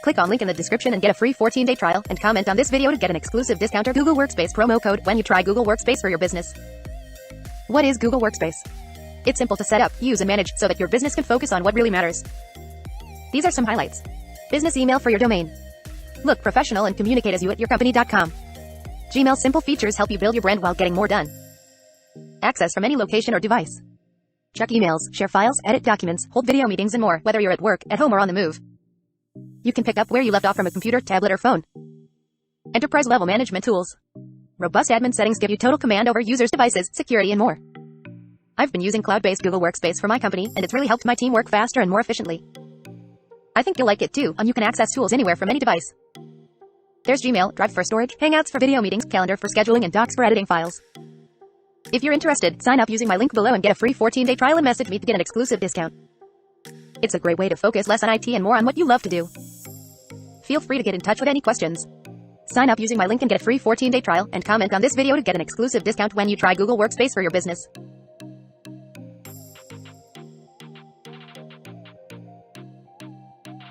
Click on link in the description and get a free 14-day trial, and comment on this video to get an exclusive discount or Google Workspace promo code when you try Google Workspace for your business. What is Google Workspace? It's simple to set up, use and manage so that your business can focus on what really matters. These are some highlights. Business email for your domain. Look professional and communicate as you at yourcompany.com. Gmail's simple features help you build your brand while getting more done. Access from any location or device. Check emails, share files, edit documents, hold video meetings and more, whether you're at work, at home or on the move. You can pick up where you left off from a computer, tablet or phone. Enterprise-level management tools. Robust admin settings give you total command over users' devices, security and more. I've been using cloud-based Google Workspace for my company, and it's really helped my team work faster and more efficiently. I think you'll like it too, and you can access tools anywhere from any device. There's Gmail, Drive for storage, Hangouts for video meetings, Calendar for scheduling and Docs for editing files. If you're interested, sign up using my link below and get a free 14-day trial and message me to get an exclusive discount. It's a great way to focus less on IT and more on what you love to do. Feel free to get in touch with any questions. Sign up using my link and get a free 14-day trial, and comment on this video to get an exclusive discount when you try Google Workspace for your business.